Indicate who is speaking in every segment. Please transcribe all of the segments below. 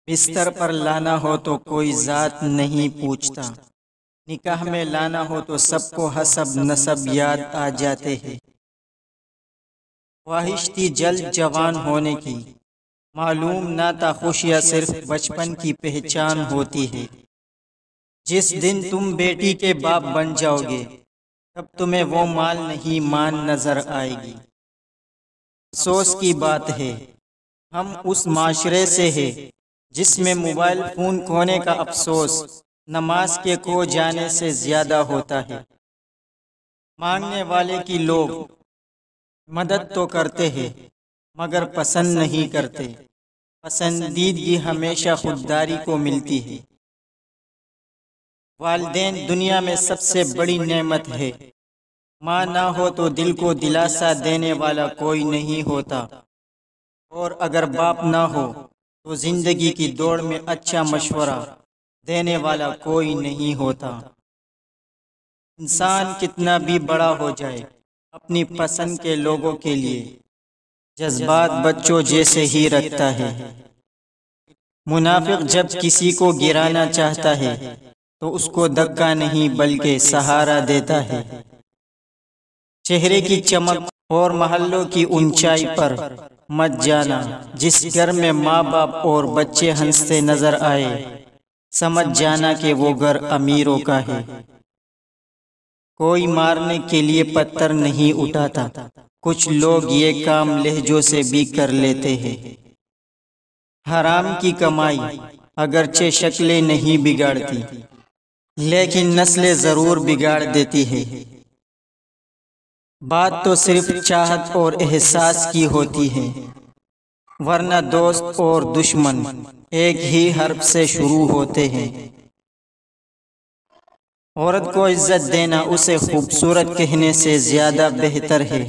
Speaker 1: بستر پر لانا ہو تو کوئی ذات نہیں پوچھتا، نکاح میں لانا ہو تو سب کو حسب نسب یاد آ جاتے ہیں۔ خواہش تھی جلد جوان ہونے کی، معلوم نہ تھا خوشیاں صرف بچپن کی پہچان ہوتی ہے۔ جس دن تم بیٹی کے باپ بن جاؤ گے، تب تمہیں وہ مال نہیں مان نظر آئے گی۔ افسوس کی بات ہے، ہم اس معاشرے سے ہیں جس میں موبائل فون کھونے کا افسوس نماز کے کھو جانے سے زیادہ ہوتا ہے۔ مانگنے والے کی لوگ مدد تو کرتے ہیں مگر پسند نہیں کرتے۔ پسندیدگی ہمیشہ خودداری کو ملتی ہے۔ والدین دنیا میں سب سے بڑی نعمت ہے۔ ماں نہ ہو تو دل کو دلاسا دینے والا کوئی نہیں ہوتا، اور اگر باپ نہ ہو تو زندگی کی دوڑ میں اچھا مشورہ دینے والا کوئی نہیں ہوتا۔ انسان کتنا بھی بڑا ہو جائے، اپنی پسند کے لوگوں کے لیے جذبات بچوں جیسے ہی رکھتا ہے۔ منافق جب کسی کو گرانا چاہتا ہے تو اس کو دھکا نہیں بلکہ سہارا دیتا ہے۔ چہرے کی چمک اور محلوں کی اونچائی پر مت جانا۔ جس گھر میں ماں باپ اور بچے ہنستے نظر آئے، سمجھ جانا کہ وہ گھر امیروں کا ہے۔ کوئی مارنے کے لیے پتھر نہیں اٹھاتا، کچھ لوگ یہ کام لہجوں سے بھی کر لیتے ہیں۔ حرام کی کمائی اگرچہ شکلیں نہیں بگاڑتی، لیکن نسلیں ضرور بگاڑ دیتی ہے۔ بات تو صرف چاہت اور احساس کی ہوتی ہے، ورنہ دوست اور دشمن ایک ہی حرف سے شروع ہوتے ہیں۔ عورت کو عزت دینا اسے خوبصورت کہنے سے زیادہ بہتر ہے۔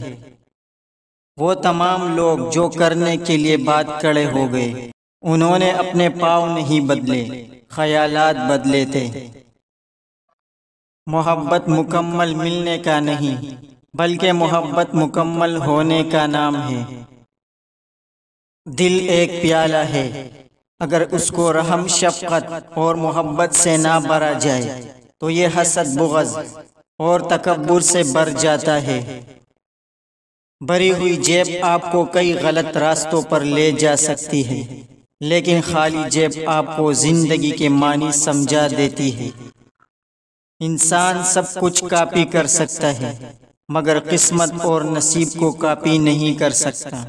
Speaker 1: وہ تمام لوگ جو کرنے کے لیے بات کھڑے ہو گئے، انہوں نے اپنے پاؤں نہیں بدلے، خیالات بدلے تھے۔ محبت مکمل ملنے کا نہیں بلکہ محبت مکمل ہونے کا نام ہے۔ دل ایک پیالہ ہے، اگر اس کو رحم شفقت اور محبت سے نہ بھرا جائے تو یہ حسد بغض اور تکبر سے بھر جاتا ہے۔ بھری ہوئی جیب آپ کو کئی غلط راستوں پر لے جا سکتی ہے، لیکن خالی جیب آپ کو زندگی کے معنی سمجھا دیتی ہے۔ انسان سب کچھ کاپی کر سکتا ہے مگر قسمت اور نصیب کو کاپی نہیں کر سکتا۔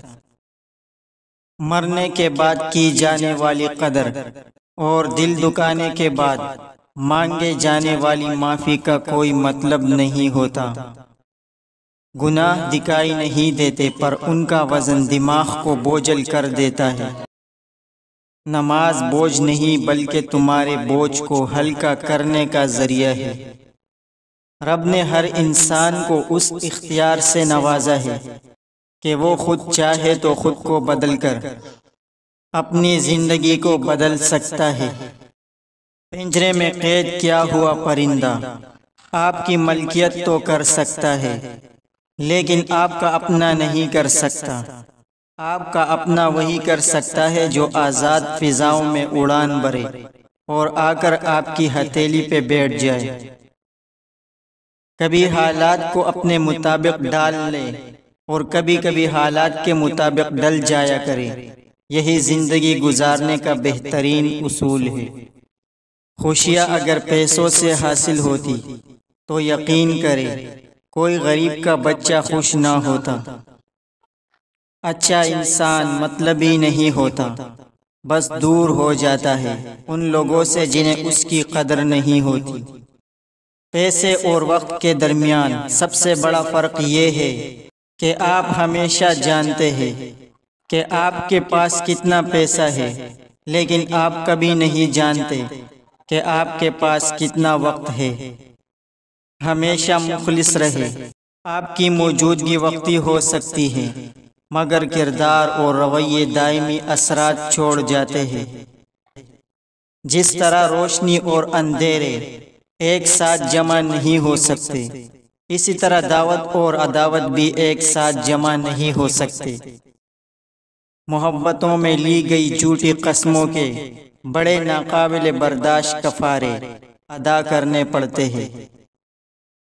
Speaker 1: مرنے کے بعد کی جانے والی قدر اور دل دکانے کے بعد مانگے جانے والی معافی کا کوئی مطلب نہیں ہوتا۔ گناہ دکھائی نہیں دیتے پر ان کا وزن دماغ کو بوجھل کر دیتا ہے۔ نماز بوجھ نہیں بلکہ تمہارے بوجھ کو ہلکا کرنے کا ذریعہ ہے۔ رب نے ہر انسان کو اس اختیار سے نوازا ہے کہ وہ خود چاہے تو خود کو بدل کر اپنی زندگی کو بدل سکتا ہے۔ پنجرے میں قید کیا ہوا پرندہ آپ کی ملکیت تو کر سکتا ہے، لیکن آپ کا اپنا نہیں کر سکتا۔ آپ کا اپنا وہی کر سکتا ہے جو آزاد فضاؤں میں اڑان بھرے اور آ کر آپ کی ہتھیلی پہ بیٹھ جائے۔ کبھی حالات کو اپنے مطابق ڈال لے اور کبھی کبھی حالات کے مطابق ڈل جایا کرے، یہی زندگی گزارنے کا بہترین اصول ہے۔ خوشیاں اگر پیسوں سے حاصل ہوتی تو یقین کرے کوئی غریب کا بچہ خوش نہ ہوتا۔ اچھا انسان مطلبی نہیں ہوتا، بس دور ہو جاتا ہے ان لوگوں سے جنہیں اس کی قدر نہیں ہوتی۔ پیسے اور وقت کے درمیان سب سے بڑا فرق یہ ہے کہ آپ ہمیشہ جانتے ہیں کہ آپ کے پاس کتنا پیسہ ہے، لیکن آپ کبھی نہیں جانتے کہ آپ کے پاس کتنا وقت ہے۔ ہمیشہ مخلص رہے۔ آپ کی موجودگی وقتی ہو سکتی ہے مگر کردار اور رویے دائمی اثرات چھوڑ جاتے ہیں۔ جس طرح روشنی اور اندھیرے ایک ساتھ جمع نہیں ہو سکتے، اسی طرح دعوت اور عداوت بھی ایک ساتھ جمع نہیں ہو سکتے۔ محبتوں میں لی گئی جھوٹی قسموں کے بڑے ناقابل برداشت کفارے ادا کرنے پڑتے ہیں۔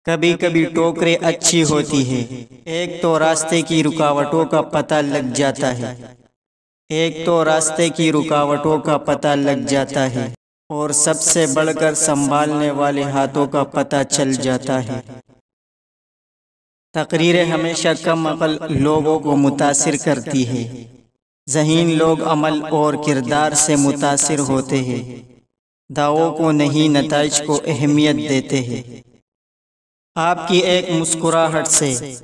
Speaker 1: کبھی کبھی ٹوکرے اچھی ہوتی ہے، ایک تو راستے کی رکاوٹوں کا پتہ لگ جاتا ہے، اور سب سے بڑھ کر سنبھالنے والے ہاتھوں کا پتہ چل جاتا ہے۔ تقریریں ہمیشہ کم عقل لوگوں کو متاثر کرتی ہے، ذہین لوگ عمل اور کردار سے متاثر ہوتے ہیں، دعووں کو نہیں نتائج کو اہمیت دیتے ہیں۔ آپ کی ایک مسکراہٹ سے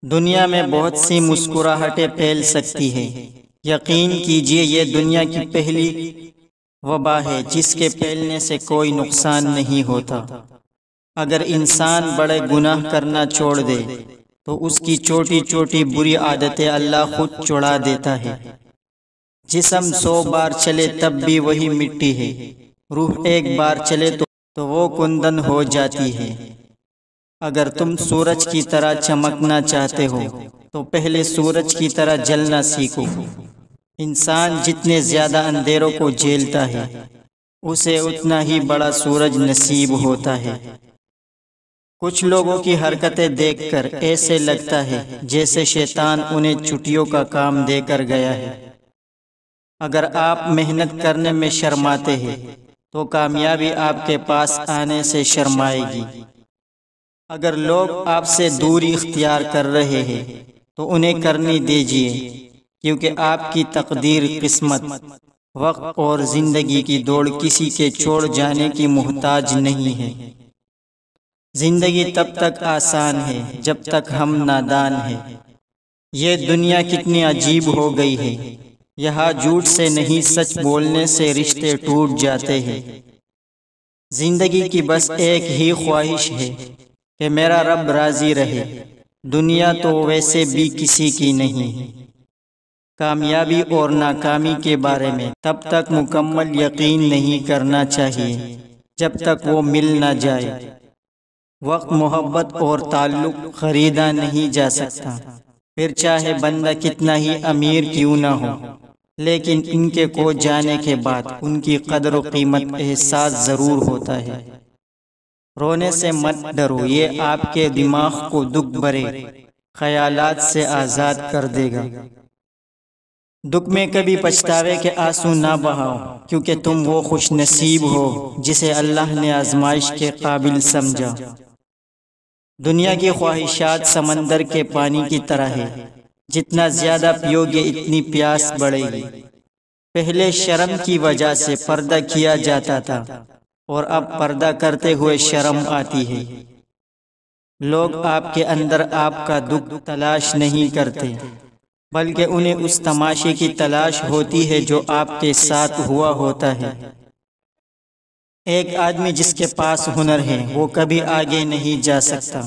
Speaker 1: دنیا میں بہت سی مسکراہٹیں پھیل سکتی ہیں۔ یقین کیجئے یہ دنیا کی پہلی وبا ہے جس کے پھیلنے سے کوئی نقصان نہیں ہوتا۔ اگر انسان بڑے گناہ کرنا چھوڑ دے تو اس کی چھوٹی چھوٹی بری عادتیں اللہ خود چھڑا دیتا ہے۔ جسم 100 بار چلے تب بھی وہی مٹی ہے، روح ایک بار چلے تو وہ کندن ہو جاتی ہے۔ اگر تم سورج کی طرح چمکنا چاہتے ہو تو پہلے سورج کی طرح جلنا سیکھو۔ انسان جتنے زیادہ اندھیروں کو جھیلتا ہے اسے اتنا ہی بڑا سورج نصیب ہوتا ہے۔ کچھ لوگوں کی حرکتیں دیکھ کر ایسے لگتا ہے جیسے شیطان انہیں چھٹیوں کا کام دے کر گیا ہے۔ اگر آپ محنت کرنے میں شرماتے ہیں تو کامیابی آپ کے پاس آنے سے شرمائے گی۔ اگر لوگ آپ سے دوری اختیار کر رہے ہیں تو انہیں کرنی دیجیے، کیونکہ آپ کی تقدیر، قسمت، وقت اور زندگی کی دوڑ کسی کے چھوڑ جانے کی محتاج نہیں ہے۔ زندگی تب تک آسان ہے جب تک ہم نادان ہیں۔ یہ دنیا کتنی عجیب ہو گئی ہے، یہاں جھوٹ سے نہیں سچ بولنے سے رشتے ٹوٹ جاتے ہیں۔ زندگی کی بس ایک ہی خواہش ہے کہ میرا رب راضی رہے، دنیا تو ویسے بھی کسی کی نہیں۔ کامیابی اور ناکامی کے بارے میں تب تک مکمل یقین نہیں کرنا چاہیے جب تک وہ مل نہ جائے۔ وقت، محبت اور تعلق خریدا نہیں جا سکتا، پھر چاہے بندہ کتنا ہی امیر کیوں نہ ہو، لیکن ان کے کھو جانے کے بعد ان کی قدر و قیمت احساس ضرور ہوتا ہے۔ رونے سے مت ڈرو، یہ آپ کے دماغ کو دکھ بھرے خیالات سے آزاد کر دے گا۔ دکھ میں کبھی پچھتاوے کے آنسو نہ بہاؤ، کیونکہ تم وہ خوش نصیب ہو جسے اللہ نے آزمائش کے قابل سمجھا۔ دنیا کی خواہشات سمندر کے پانی کی طرح ہے، جتنا زیادہ پیو گے اتنی پیاس بڑھے گی۔ پہلے شرم کی وجہ سے پردہ کیا جاتا تھا اور اب پردہ کرتے ہوئے شرم آتی ہے۔ لوگ آپ کے اندر آپ کا دکھ تلاش نہیں کرتے، بلکہ انہیں اس تماشے کی تلاش ہوتی ہے جو آپ کے ساتھ ہوا ہوتا ہے۔ ایک آدمی جس کے پاس ہنر ہے وہ کبھی آگے نہیں جا سکتا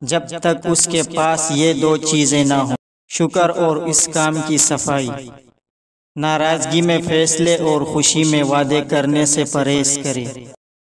Speaker 1: جب تک اس کے پاس یہ دو چیزیں نہ ہوں، شکر اور اس کام کی صفائی۔ ناراضگی میں فیصلے اور خوشی میں وعدے کرنے سے پرہیز کرے۔